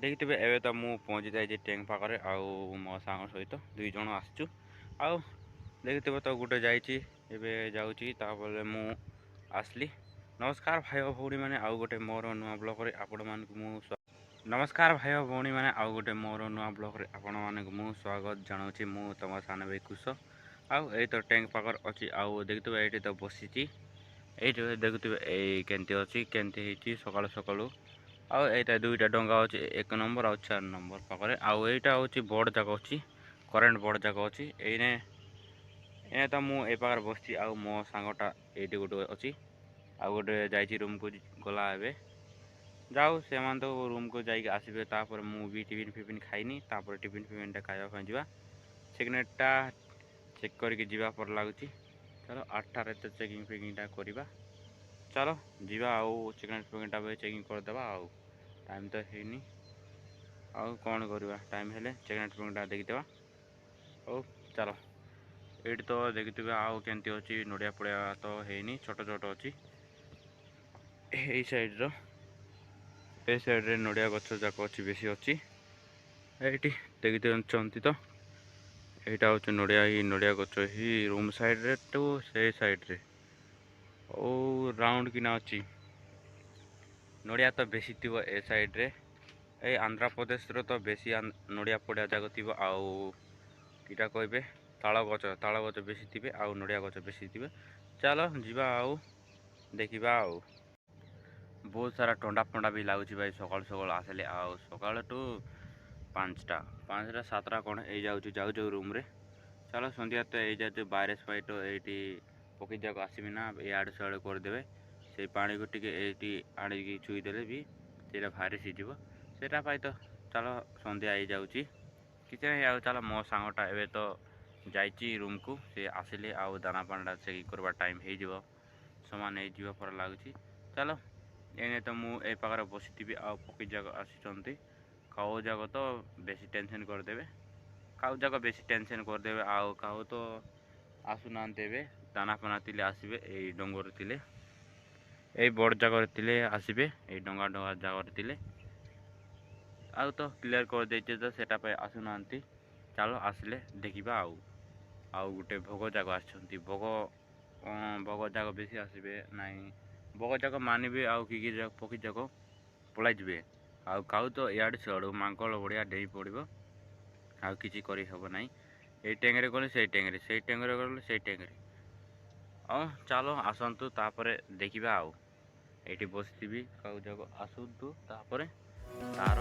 देखिए एवं तो मुझे पहुँची जाइए टैंक पाखे आउ मो सांग सहित दुई जन आसचु आउ देखिए तो गोटे जाऊँगी मु आसली। नमस्कार भाई भौणी मैंने आउ गोटे मोर नुआ ब्लॉग रे आपण मानक नमस्कार भाई भौणी मैंने आउ गोटे मोर नुआ ब्लॉग रे आपण मानक मु स्वागत जनाऊँगी। मु तुम सान भाई कुश आउ ये तो टैंक पाखर अच्छी आउ देखिए ये तो बसी ये देखुए ये केमती अच्छी केमती सकालू सकालू आउ ये दुईटा डंगा अच्छी 1 नंबर और 4 नंबर पाखे आउ यहाँ हूँ बोर्ड जाक अच्छी करेन्ट बोर्ड जाक अच्छी एने तो मुझे पाखे बस आउ मो सांगटा ये गोटे अच्छी आउ गोटे जाइए रूम को गला ए जाऊ से तो रूम को जाइए आसबे तापर मु भी टिफिन फिफिन खाइनी तापर टिफिन फिफिन खावा जा सिग्नेटा चेक करके जीवा पर लगुच। चलो 8टार तो चेकिंग फेकिंगटा करवा चलो जीवा आउ सिग्नेट फेकिंगटा भी चेकिंग करदे आउ टाइम तो है आउ कौन करवा टाइम हेले सिग्नेट फेकिंगटा देखीदे ओ चलो ये तो देखिए आउ केमती अच्छी नड़िया पड़िया तो है छोट छोट अच्छी ये साइड्र ए साइड रे नड़िया गछ जाक अच्छी बेसी अच्छी ये देखते तो यहाँ हूँ नड़िया ही नड़िया गछ ही रूम साइड रे टू से साइड रे ओ राउंड किना अच्छी नड़िया तो बेसी थी ए साइड रे ए आंध्र प्रदेश रो तो बेसी नड़िया पड़िया जाक थी आउ कीटा कहे ताल गच बेसी थे आउ नड़िया गच बेसी थे। चलो जीवा आउ देखा आउ बहुत सारा ठंडा फंडा भी लगुच भाई सकाल सकाल आसले आउ सकाल टू 5टा 7टा कौन ये जाऊ रूम रे। चलो संध्या तो ये जाऊ बारिश फाइट ये पकई जाक आसबि ना इे सियाड़े करदे से पानी को टी आड़ी छुईदे भी से भारी सीझ से तो चलो संध्या हो जाऊँगी किसी नहीं चलो मो सांगटा एवं तो जाइए रूम को से आसिले आउ दाना पाना चेक करवा टाइम हो सामान हो पर लगुच। चलो एने तो मुझे पाखे बसी आउ पकई जाक आसी काऊ जाक तो बेसी टेंशन करदे काऊ जाक बेसी टेंशन करदे आउ काऊ तो आसुना दाना पाना तिले आसबे ये डंगर तिले ये बड़ जगह तिले आसबे ये डंगा डंगा जगह तिले आउ तो क्लियर कर देचे तो सेटा पे आसुना चलो आसले देखा आउ गोटे भोग जाक आसछंती भोग जाक बेसी आसबे नाई भोग जाक मानवे आउ कि पक्षी जाक पलाई जबे आउ काऊ तो इे सियाड़ू मांकल बढ़िया डेई पड़ो आउ कि करहब ना ये टेंगे गले से टेंगे से टेंगे गले से टेंगे चलो आसतु तापर देखा आउ ये बसि काऊ जाक आसतु तापर तार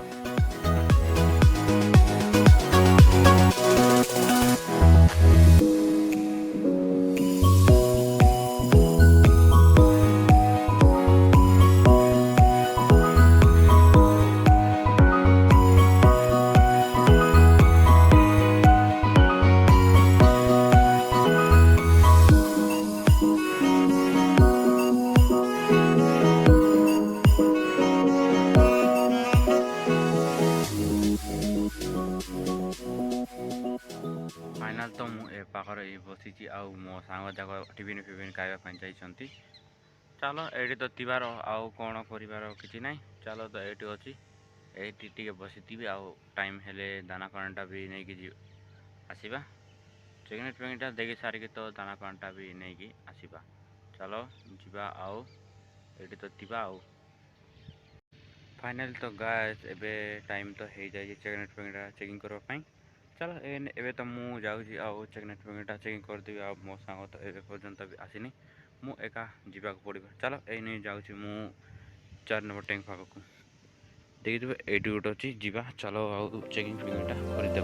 फाइनाल तो मुझे पाखर ये बसी आउ मो सांग जाक टिफिन फिफिन खावाई जाइंट। चलो ये तो तीबार आउ कौन कर कि ना चलो तो ये अच्छी ये बसी आउ टाइम हेले दाना पानीटा भी नहीं कि आसवा सिग्नेट फेगनेटा देखी सारिक तो दाना पानीटा भी नहीं कि आसवा। चलो जीवा आउ ये तो तीबा आउ फाइनल तो गाइस एबे टाइम तो हो जाए सिग्नेट फेगनेटा चेकिंग करने। चलो एवं तो मुझे जाऊँगी आउ सिग्नेट फेगनेटा चेकिंग करदेवी आ मो सांग तो एवं पर्यंत भी आसनी मु एका जीवाक पड़ो। चलो ये जाऊँगी मु 4 नंबर टैंक पाखक देखिए ये गोटे अच्छी जीवा चलो आउ चेकिंग फेकिंगटा करदे।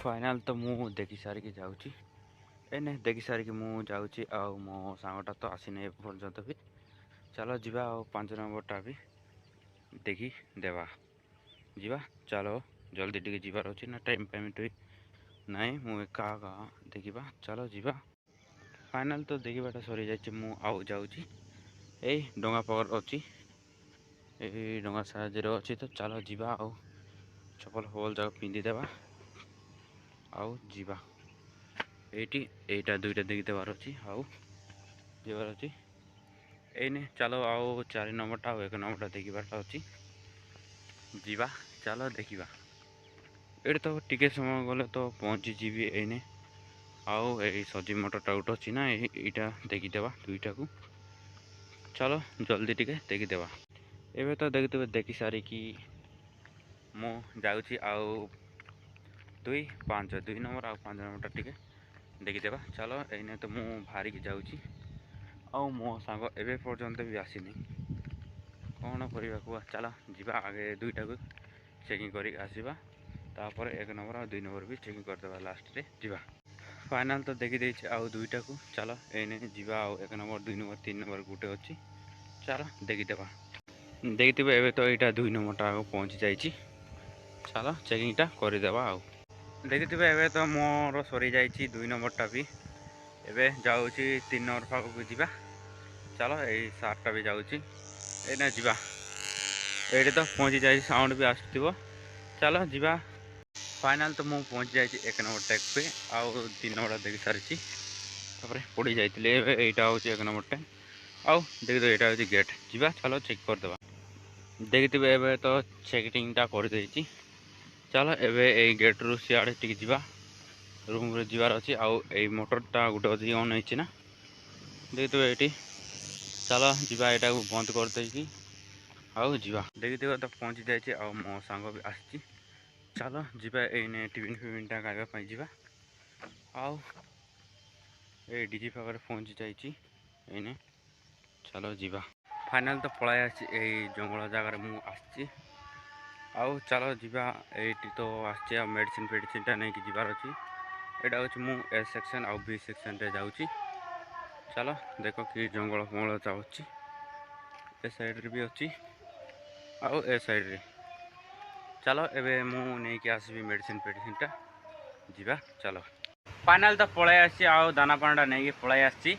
फाइनाल तो मु देखी सारिक जाऊँगी एने देखी सारिक मु जाऊँगी आउ मो सांगटा तो आसीने पर्यंत भी। चलो जीवा आउ 5 नंबरटा भी देखी देवा। ଯିବା ଚାଲ ଜଲ୍ଦି ଟିକେ ଯିବାର ଅଛି ନା ଟାଇମ୍ ଟିକେ ନାଇଁ ମୁଁ ଏକା ଦେଖିବା ଚାଲ ଯିବା। ଫାଇନାଲ୍ ତ ଦେଖିବାଟା ସରିଯାଇଛି ମୁଁ ଆଉ ଯାଉଛି ଏଇ ଡଙ୍ଗା ପାଖରେ ଅଛି ଏଇ ଡଙ୍ଗା ସାହାଯ୍ୟରେ ଅଛି ତ ଚାଲ ଯିବା ଆଉ ଚପଲ ଫପଲ ଯାକ ପିନ୍ଧିଦେବା ଆଉ ଯିବା। ଏଇଟା ଦୁଇଟା ଦେଖିଦେବାର ଅଛି ଆଉ ଯିବାର ଅଛି ଏଇନେ ଚାଲ ଆଉ 4 ନମ୍ବରଟା ଆଉ 1 ନମ୍ବରଟା ଦେଖିବାଟା ଅଛି ଯିବା ଚାଲ ଦେଖିବା। ଏଇଠି ତ ଟିକେ ସମୟ ଗଲେ ତ ପହଞ୍ଚିଯିବି ଏଇନେ ଆଉ ଏଇ ସଜି ମଟରଟା ଗୋଟେ ଅଛି ନା ଏଇଟା ଦେଖିଦେବା ଦୁଇଟାକୁ ଚାଲ ଜଲ୍ଦି ଟିକେ ଦେଖିଦେବା। ଏବେ ତ ଦେଖିଥିବେ ଦେଖି ସାରିକି ମୁଁ ଯାଉଛି ଆଉ 2 ନମ୍ବର ଆଉ 5 ନମ୍ବରଟା ଟିକେ ଦେଖିଦେବା ଚାଲ ଏଇନେ ତ ମୁଁ ବାହାରିକି ଯାଉଛି ଆଉ ମୋ ସାଙ୍ଗ ଏବେ ପର୍ଯ୍ୟନ୍ତ ବି ଆସିନି କ'ଣ କରିବାକୁ ଚାଲ ଯିବା ଆଗେ ଦୁଇଟାକୁ ଚେକିଂ କରିକି ଆସିବା ତାପରେ 1 ନମ୍ବର ଆଉ 2 ନମ୍ବର ବି ଚେକିଂ କରିଦେବା ଲାଷ୍ଟରେ ଯିବା। ଫାଇନାଲ୍ ତ ଦେଖିଦେଇଛି ଆଉ ଦୁଇଟାକୁ ଚାଲ ଏଇନେ ଯିବା ଆଉ 1 ନମ୍ବର 2 ନମ୍ବର 3 ନମ୍ବର ଗୋଟେ ଅଛି ଚାଲ ଦେଖିଦେବା। ଦେଖିଥିବେ ଏବେ ତ ଏଇଟା 2 ନମ୍ବରଟା ଆଗ ପହଞ୍ଚି ଯାଇଛି ଚାଲ ଚେକିଂଟା କରିଦେବା ଆଉ ଦେଖିଥିବେ ଏବେ ତ ମୋର ସରିଯାଇଛି 2 ନମ୍ବରଟା ବି ଏବେ ଯାଉଛି 3 ନମ୍ବର ପାଖକୁ ଯିବା ଚାଲ ଏଇ ସାର୍ଟଟା ବି ଯାଉଛି ଏଇନା ଯିବା। ଏଇଠି ତ ପହଞ୍ଚି ଯାଇଛି ସାଉଣ୍ଡ ବି ଆସୁଥିବ ଚାଲ ଯିବା। ଫାଇନାଲ୍ ତ ମୁଁ ପହଞ୍ଚି ଯାଇଛି 1 ନମ୍ବର ଟେକ୍ पे ଆଉ 3 ନମ୍ବରଟା ଦେଖି ସାରିଛି ତାପରେ ପଡ଼ି ଯାଇଥିଲି ଏବେ ଏଇଟା ହେଉଛି 1 ନମ୍ବର ଟେକ୍ ଆଉ ଦେଖିଥିବେ ଏଇଟା ହେଉଛି ଗେଟ୍ ଯିବା ଚାଲ ଚେକ୍ କରିଦେବା। ଦେଖିଥିବେ ଏବେ ତ ଚେକିଂଟା କରିଦେଇଛି ଚାଲ ଏବେ ଏଇ ଗେଟ୍ରୁ ସିଆଡ଼େ ଟିକେ ଯିବା ରୁମ୍ରେ ଯିବାର ଅଛି ଆଉ ଏଇ ମୋଟରଟା ଗୋଟେ ଅଛି ଅନ୍ ହେଇଛି ନା ଦେଖିଥିବେ ଏଇଠି ଚାଲ ଯିବା ଏଇଟାକୁ ବନ୍ଦ କରିଦେଇକି ଆଉ ଯିବା। ଦେଖିଥିବେ ତ ପହଞ୍ଚି ଯାଇଛି ଆଉ ମୋ ସାଙ୍ଗ ବି ଆସିଛି ଚାଲ ଯିବା ଏଇନେ ଟିଫିନ୍ ଫିଫିନ୍ଟା ଖାଇବା ପାଇଁ ଯିବା ଆଉ ଏଇ ଡିଜି ପାଖରେ ପହଞ୍ଚି ଯାଇଛି ଏଇନେ ଚାଲ ଯିବା। ଫାଇନାଲ୍ ତ ପଳାଇ ଆସିଛି ଏଇ ଜଙ୍ଗଲ ଜାଗାରେ ମୁଁ ଆସିଛି ଆଉ ଚାଲ ଯିବା ଏଇଠି ତ ଆସିଛି ଆଉ ମେଡ଼ିସିନ୍ଟା ନେଇକି ଯିବାର ଅଛି ଏଇଟା ହେଉଛି ମୁଁ ଏ ସେକ୍ସନ୍ ଆଉ ବି ସେକ୍ସନ୍ରେ ଯାଉଛି ଚାଲ ଦେଖ କି ଜଙ୍ଗଲ ଫଙ୍ଗଳ ଯାଉଛି ଏ ସାଇଡ଼୍ରେ ବି ଅଛି ଆଉ ଏ ସାଇଡ଼୍ରେ ଚାଲ ଏବେ ମୁଁ ନେଇକି ଆସିବି ମେଡ଼ିସିନ୍ଟା ଯିବା ଚାଲ। ଫାଇନାଲ୍ ତ ପଳାଇ ଆସିଛି ଆଉ ଦାନା ପାଣିଟା ନେଇକି ପଳାଇ ଆସିଛି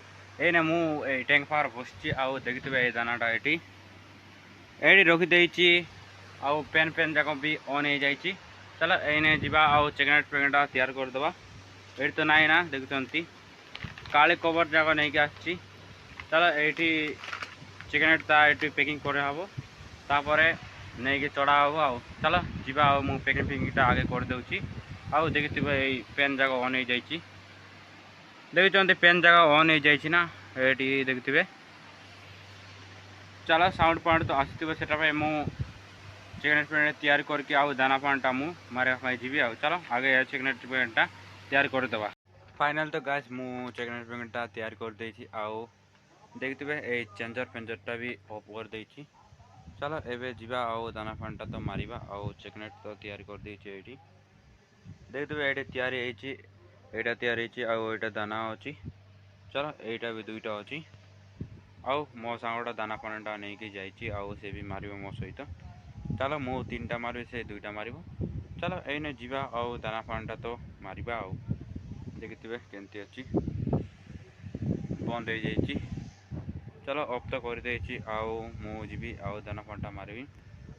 ଏଇନେ ମୁଁ ଏଇ ଟ୍ୟାଙ୍କ ପାଖରେ ବସିଛି ଆଉ ଦେଖିଥିବେ ଏଇ ଦାନାଟା ଏଇଠି ରଖିଦେଇଛି ଆଉ ପେନ୍ ଯାକ ବି ଅନ୍ ହେଇଯାଇଛି ଚାଲ ଏଇନେ ଯିବା ଆଉ ଚେକନେଟ୍ଟା ତିଆରି କରିଦେବା। ଏଇଠି ତ ନାହିଁ ନା ଦେଖୁଛନ୍ତି କାଳି କଭର୍ ଯାକ ନେଇକି ଆସିଛି ଚାଲ ଏଇଠି ଚିକେନେଟ୍ଟା ଏଇଠି ପ୍ୟାକିଂ କରାହେବ ତାପରେ ନେଇକି ଚଢ଼ା ହେବ ଆଉ ଚାଲ ଯିବା ଆଉ ମୁଁ ପ୍ୟାକିଂଟା ଆଗେ କରିଦେଉଛି ଆଉ ଦେଖିଥିବେ ଏଇ ପେନ୍ ଯାକ ଅନ୍ ହେଇଯାଇଛି ଦେଖୁଛନ୍ତି ପେନ୍ ଯାକ ଅନ୍ ହେଇଯାଇଛି ନା ଏଇଠି ଦେଖିଥିବେ ଚାଲ ସାଉଣ୍ଡ ପାଉଣ୍ଡ ତ ଆସୁଥିବ ସେଟା ପାଇଁ ମୁଁ ଚିକେନେଟ୍ ତିଆରି କରିକି ଆଉ ଦାନା ପାଣିଟା ମୁଁ ମାରିବା ପାଇଁ ଯିବି ଆଉ ଚାଲ ଆଗେ ଚିକେନେଟ୍ଟା ତିଆରି କରିଦେବା। ଫାଇନାଲ୍ ତ ଗାଇସ୍ ମୁଁ ଚିକେନେଟ୍ଟା ତିଆରି କରିଦେଇଛି ଆଉ ଦେଖିଥିବେ ଏଇ ଚେଞ୍ଜରଟା ବି ଅଫ୍ କରିଦେଇଛି ଚାଲ ଏବେ ଯିବା ଆଉ ଦାନା ପାଣିଟା ତ ମାରିବା ଆଉ ଚିକେନେଟ୍ ତ ତିଆରି କରିଦେଇଛି ଏଇଠି ଦେଖିଥିବେ ଏଇଠି ତିଆରି ହେଇଛି ଏଇଟା ତିଆରି ହେଇଛି ଆଉ ଏଇଟା ଦାନା ଅଛି ଚାଲ ଏଇଟା ବି ଦୁଇଟା ଅଛି ଆଉ ମୋ ସାଙ୍ଗଟା ଦାନା ପାଣିଟା ନେଇକି ଯାଇଛି ଆଉ ସେ ବି ମାରିବ ମୋ ସହିତ ଚାଲ ମୁଁ 3ଟା ମାରିବି ସେ 2ଟା ମାରିବ ଚାଲ ଏଇନେ ଯିବା ଆଉ ଦାନା ପାଣିଟା ତ ମାରିବା ଆଉ ଦେଖିଥିବେ କେମିତି ଅଛି ବନ୍ଦ ହେଇଯାଇଛି ଚାଲ ଅଫ୍ ତ କରିଦେଇଛି ଆଉ ମୁଁ ଯିବି ଆଉ ଦାନା ପାଣିଟା ମାରିବି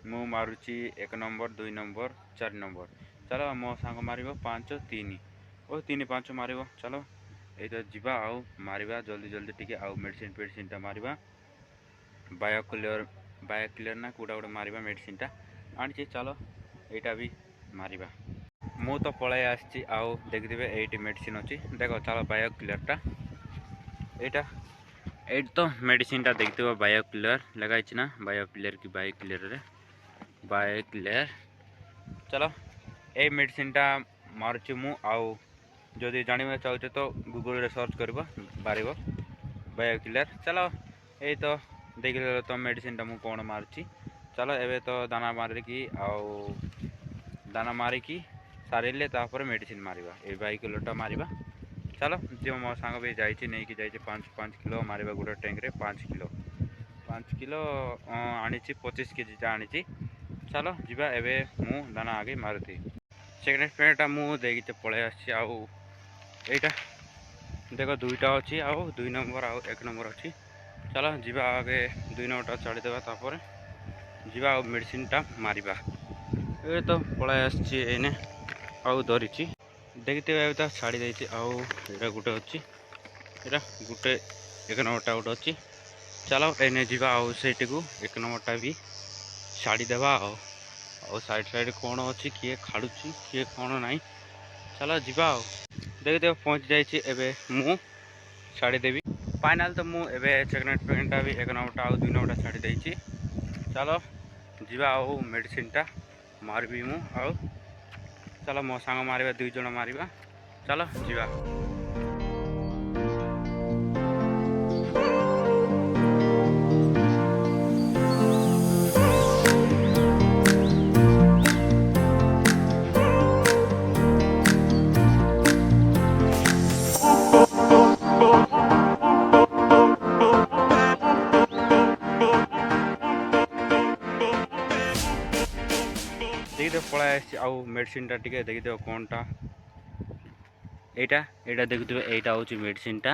ମୁଁ ମାରୁଛି 1 ନମ୍ବର 2 ନମ୍ବର 4 ନମ୍ବର ଚାଲ ମୋ ସାଙ୍ଗ ମାରିବ 5 3 ଓ 3 5 ମାରିବ ଚାଲ ଏଇଟା ଯିବା ଆଉ ମାରିବା ଜଲ୍ଦି ଟିକେ ଆଉ ମେଡ଼ିସିନ୍ଟା ମାରିବା ବାୟୋକ୍ଲିୟର ନା କୋଉଟା ଗୋଟେ ମାରିବା ମେଡ଼ିସିନ୍ଟା ଆଣିଛି ଚାଲ ଏଇଟା ବି ମାରିବା। ମୁଁ ତ ପଳାଇ ଆସିଛି ଆଉ ଦେଖିଥିବେ ଏଇଠି ମେଡ଼ିସିନ୍ ଅଛି ଦେଖ ଚାଲ ବାୟୋକ୍ଲିୟରଟା ଏଇଠି ତ ମେଡ଼ିସିନ୍ଟା ଦେଖିଥିବ ବାୟୋକ୍ଲିୟର ଲେଖା ହେଇଛି ନା ବାୟୋକ୍ଲିୟର କି ବାୟୋକ୍ଲିୟର ଚାଲ ଏଇ ମେଡ଼ିସିନ୍ଟା ମାରୁଛି ମୁଁ ଆଉ ଯଦି ଜାଣିବାକୁ ଚାହୁଁଛ ତ ଗୁଗଲରେ ସର୍ଚ୍ଚ କରିବ ବାହାରିବ ବାୟୋକ୍ଲିୟର ଚାଲ ଏଇ ତ ଦେଖିଲେ ତ ମେଡ଼ିସିନ୍ଟା ମୁଁ କ'ଣ ମାରୁଛି ଚାଲ ଏବେ ତ ଦାନା ମାରିକି ସାରିଲେ ତାପରେ ମେଡ଼ିସିନ୍ ମାରିବା ଏଇ ବାୟୋକ୍ଲିୟରଟା ମାରିବା ଚାଲ ଯେଉଁ ମୋ ସାଙ୍ଗ ବି ଯାଇଛି ନେଇକି ଯାଇଛି 5 କିଲୋ ମାରିବା ଗୋଟେ ଟ୍ୟାଙ୍କରେ 5 କିଲୋ ଆଣିଛି 25 କେଜିଟା ଆଣିଛି चलो जीवा एबे मु दाना आगे मारुथी सेकेंड पेंटा मु देखते पलि आसी आईटा देख दुईटा अच्छी आउ 2 नंबर आउ 1 नंबर अच्छी चलो जीवा आगे 2 नंबर छाड़ीदेवा तापर जीवा आउ मेडिसिन टा मारिबा ए तो पलि आसी एने आउ धरी देखते तो छाड़ी देती आउ एटा गुटे अच्छी एटा गुटे 1 नंबरटा गुटे अच्छी चलो एने जीवा आउ सेठी को 1 नंबरटा भी छाड़ीदेवा आउ साइड साइड कौन अच्छी किए खाड़ुची किए कौन नहीं चलो जीवा आउ देखते पहुँच जाइए एबे मु छाड़ीदेवी फाइनाल तो मु एबे सेकेंड पेंटा भी 1 नंबरटा आउ 2 नंबरटा छाड़ी देइछि चलो जीवा आउ मेडिसिन टा मारबी मु आउ चलो मो सांग मारिबा 2 जण मारिबा चलो जीवा देखते पलि आउ मेडिसिन टा टिके देखते कौनटा एटा देखते एटा हूँ मेडिसिन टा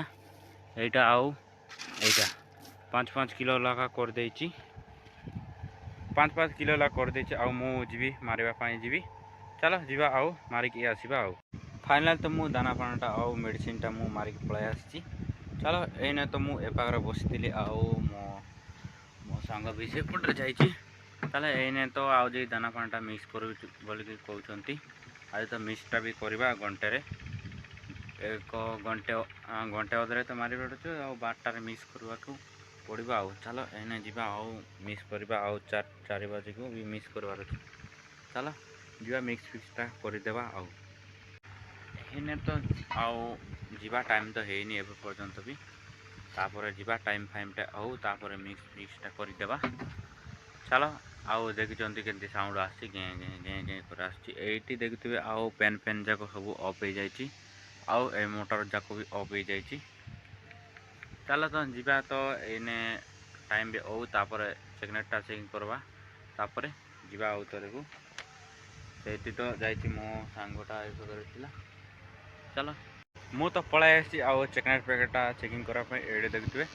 एटा आउ एटा 5-5 किलो लगा कर देछि 5-5 किलो लगा कर देछि आउ मु जीवी मारिबा पाई जीवी चलो जीवा आउ मारिकी आसीबा आउ फाइनल तो मु दाना पानाटा आउ मेडिसिन टा मु मारिकी पळाई आसी चलो एने तो मु एपागर बसिथिली आउ मो सांग भी से पटे जाइछि ताले एने तो आउ जे दाना पानाटा मिक्स करू बोली कहउछंती आज तो मिक्सटा भी करबा घंटे रे 1 घंटे अधरे तो मारि पड़छ आउ 12 मिक्स करबा को पड़िबा आउ चलो एने जीवा आउ मिक्स करबा आउ 4 बजे को भी मिक्स करबार अछि चलो जीवा मिक्स फिक्सटा कर देबा आउ एने तो आउ जीवा टाइम तो हेनी एबे पर्यंत भी तापर जीवा टाइम फाइमटा आउ तापर मिक्स फिक्सटा कर देबा चलो आउ देखिचंती केंती साउंड आसी गे गे गे गे कर आसी एटी देखिथिबे आउ पेन जाको सब ऑफ हो जाइछि आउ ए मोटर जाको भी ऑफ हो जाइछि चलो तो जीवा तो एने टाइम भी आउ तापर सेकेंडटा चेकिंग करबा तापर जीवा आउ तरे को सेठी तो जाइछि मो सांगटा एसो करथिला चलो मु तो पळाई आसी आउ सेकेंड पैकेटटा चेकिंग करा पे एडे देखिथिबे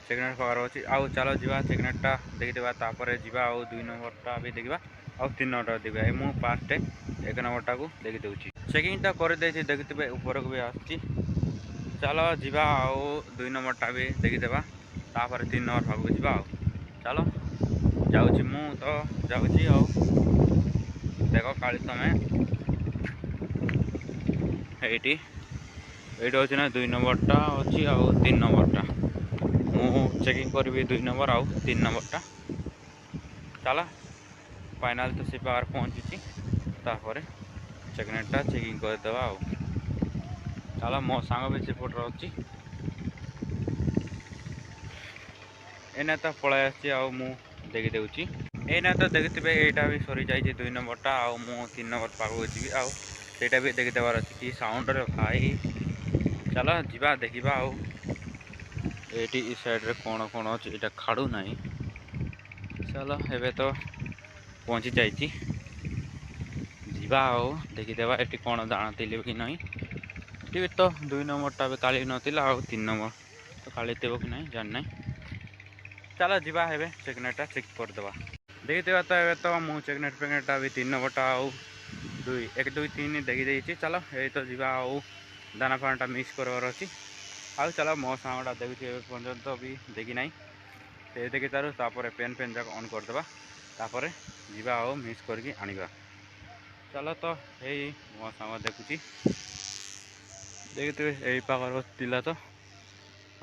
सेकेंड पावर अच्छी आउ चलो जीवा सेकेंडटा देखिदेबा तापर जीवा आउ 2 नंबरटा भी देखिबा आउ 3 नंबरटा देखिबा मु फास्ट 1 नंबरटा को देखि देउछि चेकिंगटा कर देछि देखिथिबे ऊपर को भी आछि चलो जीवा आउ 2 नंबरटा भी देखिदेबा तापर 3 नंबर भागो जीवा आउ चलो जाउछि मु तो जाउछि आउ देखो काली तमे एटी अछि ना 2 नंबरटा अछि आउ 3 नंबरटा मु चेकिंग करी 2 नंबर आउ 3 नंबरटा चला फाइनल तो से पावर पहुँची तापर सेकेंडटा चेकिंग कर देबा आउ चला मो सांग भी सेपट अछि एना तो पळाई आछि आउ मु देखि देउछि एना तो देखिथिबे एटा भी सरी जाइछि 2 नंबरटा आउ मु 3 नंबर पागो छी आउ सेटा भी देखि देबार अछि कि साउंड रे भाई चला जीवा देखिबा आउ एटी इस साइड रे कोण कोण अछि एटा खाडू नाही चलो एबे तो पहुँची जाइछि जीवा आउ देखि देबा एटी कोण दाना तिले कि नाही टी तो 2 नंबरटा भी काली नथिला आउ 3 नंबर तो काली तेबो कि नाही जान नाही चलो जीवा एबे सेकेंडटा चेक कर देबा देखि देबा तो एबे तो मु सेकेंड पेकेटटा भी 3 नंबरटा आउ 2 1 2 3 देखि देइछि चलो ए तो जीवा आउ दाना पानाटा मिक्स करबार अछि आउ चलो मो साउंडा देखि पर्यंत भी देखि नाही से देखि तारु तापर पेन जाक ऑन कर देबा तापर जीवा आउ मिक्स करके आनिबा चलो तो हे मो साउंड देखुची देखिते एई पाकर तिला तो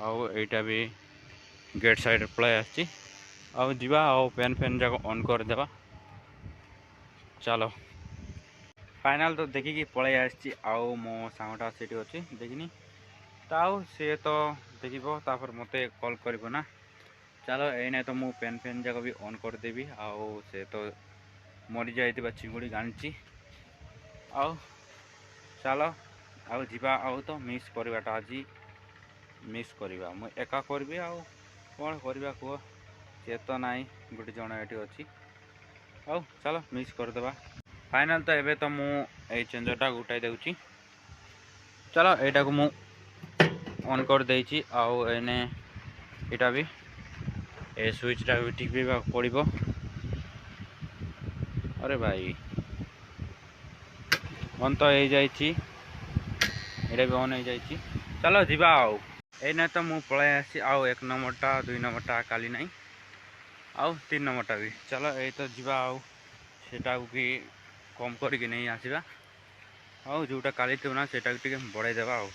आउ एटा भी गेट साइड पळाई आछि आउ जीवा आउ पेन जाक ऑन कर देबा चलो फाइनल तो देखिकी पळाई आछि आउ मो साउंडा सेठी अछि देखिनी ताऊ से तो देखिबो तापर मते कॉल करिवो ना चलो एने तो मु पेन जाक भी ऑन कर देबी आउ से तो मरी जाइतिबा चिंगुड़ी गाणिची आउ चलो आउ जीवा आउ तो मिक्स करबाटा आज मिक्स करबा मु एका करबी आउ कोन करबा को से तो नाही गुटी जण एठी अछि ଆଉ ଚାଲ ମିକ୍ସ କରିଦେବା। ଫାଇନାଲ୍ ତ ଏବେ ତ ମୁଁ ଏଇ ଚେଞ୍ଜରଟା ଉଠାଇ ଦେଉଛି। ଚାଲ ଏଇଟାକୁ ମୁଁ ଅନ୍ କରିଦେଇଛି ଆଉ ଏନେ ଏଇଟା ବି ଏ ସୁଇଚ୍ଟା ବି ଟିପିବାକୁ ପଡ଼ିବ। अरे भाई ଅନ୍ ତ ହେଇଯାଇଛି, ଏଇଟା ବି ଅନ୍ ହେଇଯାଇଛି। ଚାଲ ଯିବା ଆଉ। ଏଇନା ତ ମୁଁ ପଳାଇ ଆସିଛି ଆଉ 1 ନମ୍ବରଟା 2 ନମ୍ବରଟା କାଲି ନାହିଁ ଆଉ 3 ନମ୍ବରଟା ବି। ଚାଲ ଏଇ ତ ଯିବା ଆଉ ସେଟାକୁ ବି କମ୍ କରିକି ନେଇ ଆସିବା ଆଉ ଯେଉଁଟା କାଲି ଥିବ ନା ସେଟାକୁ ଟିକେ ବଢ଼େଇ ଦେବା ଆଉ।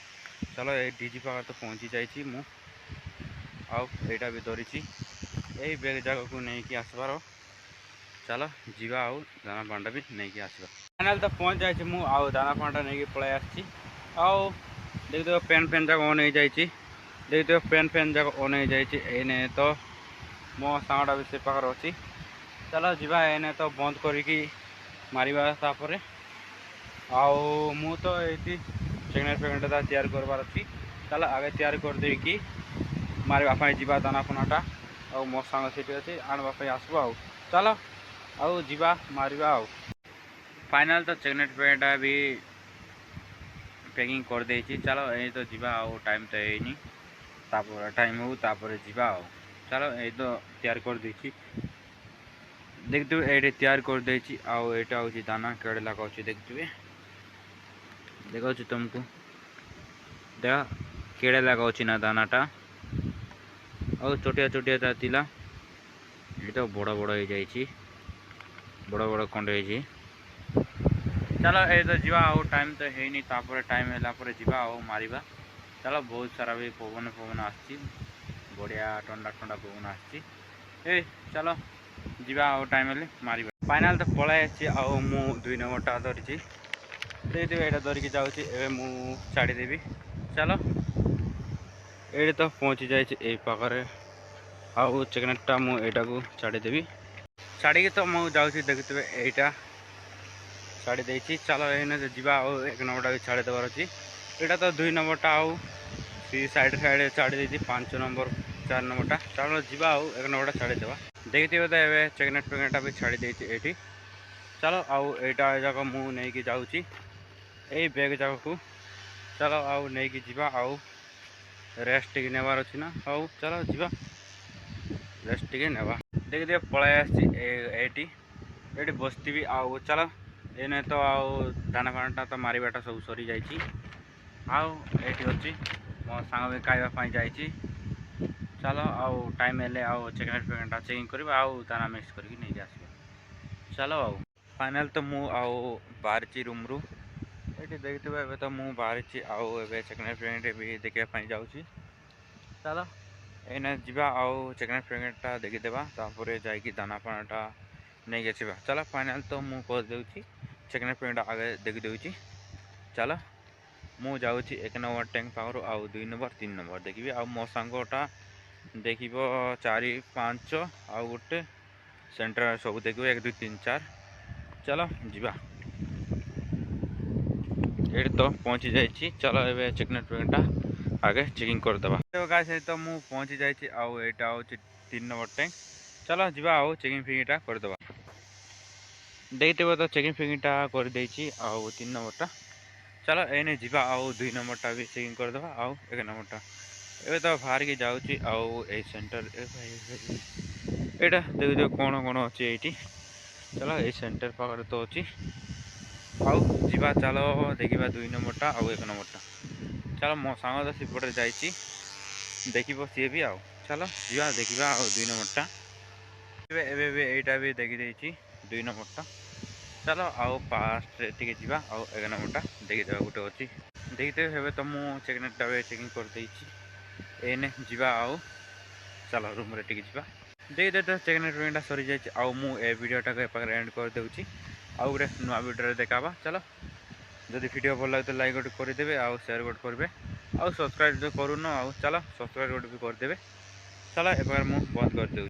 ଚାଲ ଏଇ ଡିଜି ପାଖରେ ତ ପହଞ୍ଚି ଯାଇଛି ମୁଁ ଆଉ ଏଇଟା ବି ଧରିଛି ଏଇ ବ୍ୟାଗ୍ ଜାଗାକୁ ନେଇକି ଆସିବାର। ଚାଲ ଯିବା ଆଉ ଦାନା ପାଣିଟା ବି ନେଇକି ଆସିବା। ଫାଇନାଲ୍ ତ ପହଞ୍ଚି ଯାଇଛି ମୁଁ ଆଉ ଦାନା ପାଣିଟା ନେଇକି ପଳାଇ ଆସିଛି ଆଉ ଦେଖିଥିବ ଫ୍ୟାନ୍ ଯାକ ଅନ୍ ହେଇଯାଇଛି। ଦେଖିଥିବ ଫ୍ୟାନ୍ ଯାକ ଅନ୍ ହେଇଯାଇଛି। ଏଇନେ ତ ମୋ ସାଙ୍ଗଟା ବି ସେ ପାଖରେ ଅଛି। ଚାଲ ଯିବା ଏଇନେ ତ ବନ୍ଦ କରିକି ମାରିବା। ତାପରେ ଆଉ ମୁଁ ତ ଏଇଠି ପ୍ରେଗନେଣ୍ଟଟା ତିଆରି କରିବାର ଅଛି। ଚାଲ ଆଗେ ତିଆରି କରିଦେଇକି ମାରିବା ପାଇଁ ଯିବା ଦାନା ପାଣିଟା। ଆଉ ମୋ ସାଙ୍ଗ ସେଠି ଅଛି ଆଣିବା ପାଇଁ ଆସିବ ଆଉ। ଚାଲ ଆଉ ଯିବା ମାରିବା ଆଉ। फाइनाल तो चेकनेट पेटा भी पैकिंग कर देछि। चलो ये तो जीवा आउ टाइम तो है तापर टाइम हो तापर जीवा आउ। चलो ये तो तैयार कर देछि देखते ये तैयार कर देछि आउ एटा होछि दाना केड़े लगाउछि देखते देखौ तुमको देख केड़े लगाउछि ना दानाटा और छोटिया छोटिया थिला ये तो बड़ बड़ हो जाइछि बड़ बड़ खंड होइछि। चलो ये तो जीवा आउ टाइम तो है तापर टाइम है जीवा आउ मारिबा। चलो बहुत सारा भी पवन पवन आछि बढ़िया ठंडा ठंडा पवन आछि। ए चलो जीवा आउ टाइम है मारिबा। फाइनाल तो पळाई आछि आउ मु 2 नंबरटा धरिछि देदे एटा धरिकी जाउछि ए मु छाड़ी देबी। चलो एडे तो पहुंची जाइछि ए पाखरे आउ चेकनेटटा मु एटा को छाड़ी देबी। छाड़ी के तो मु जाउछि देखितबे एटा छाड़ी देछि। चलो एने जीवा आउ 1 नंबरटा भी छाड़ी देबार अछि। एटा तो 2 नंबरटा आउ सी साइड साइड छाड़ी देछि 5 नंबर 4 नंबरटा। चलो जीवा आउ 1 नंबरटा छाड़ी देबा। देखिथिबे तो एबे चेकनेटा भी छाड़ी देछि एठी। चलो आउ एटा जगह मु नै कि जाउछि ए बैग जगह को। चलो आउ नै कि जीवा आउ रेस्ट टिके नेबार अछि ना। आउ चलो जीवा रेस्ट टिके नेबा। देखिथिबे पळाई आछि एठी एठी बसथिबी आउ। चलो एने तो आउ दाना पानाटा तो मारिबाटा सब सरी जाइछि आउ एठी अछि मो सांग भी खाइबा पाई जाइछि। चलो आउ टाइम एले आउ चेकनेटा चेकिंग करबा आउ दाना मिक्स करके नै आसीबा। चलो आउ फाइनल तो मु आउ बाहरछि रूम रु एठी देखिथिबे एबे तो मु बाहरछि आउ एबे चेकनेट भी देखिबा पाई जाउछि। चलो एने जीवा आउ चेकनेटा देखि देबा तापरे जाइकी दाना पानाटा नै गेछिबा। चलो फाइनल तो मु कर देउछि चेकनेट पेंट आगे देखि देउछि। चलो मु जाउछि 1 नंबर टैंक पावर आउ 2 नंबर 3 नंबर देखिबी आउ मो सांगोटा देखिबो 4 5 आउ गोटे सेंटर सब देखिबो 1 2 3 4। चलो जीवा एठी तो पहुंची जाइछि। चलो एबे चेकनेट पेंटा आगे चेकिंग कर देबा। तो गाइस तो मु पहुंची जाइछि आउ एटा होछि 3 नंबर टैंक। चलो जीवा आउ चेकिंग फिंगटा कर देबा। देखते तो चेकिंग फिंगटा कर देछि आउ 3 नंबरटा। चलो एने जीवा आउ 2 नंबरटा भी चेकिंग कर देबा आउ 1 नंबरटा एबे तो बाहर के जाउछि आउ ए सेंटर एटा देखियो कोन कोन अछि एठी। चलो ए सेंटर पाखर तो अछि आउ जीवा। चलो देखिबा 2 नंबरटा आउ 1 नंबरटा। चलो मो सांग तो सिपटे जाइछि देखिबो सी भी आउ। चलो जीवा देखिबा आउ 2 नंबरटा एबे एटा भी देखि देछि 2 नंबरटा। चलो आउ पास्ट टिके जीवा आउ 1 नंबरटा देखि देबा गुटे अछि देखते हेबे तो मु चेकनेटा वे चेकिंग कर देछि एने जीवा आउ। चलो रूम रे टिके जीवा देखते तो चेकनेट पेंटा सरी जाइछि आउ मु ए वीडियोटा के पाखरे एंड कर देउछि आउ गुटे नुवा वीडियो रे देखाबा। चलो जदि वीडियो भल लागे तो लाइक गोटे कर देबे आउ शेयर गोटे करबे आउ सब्सक्राइब जो करूनो आउ चलो सब्सक्राइब गोटे भी कर देबे। चलो ए बार मु बंद कर देउ।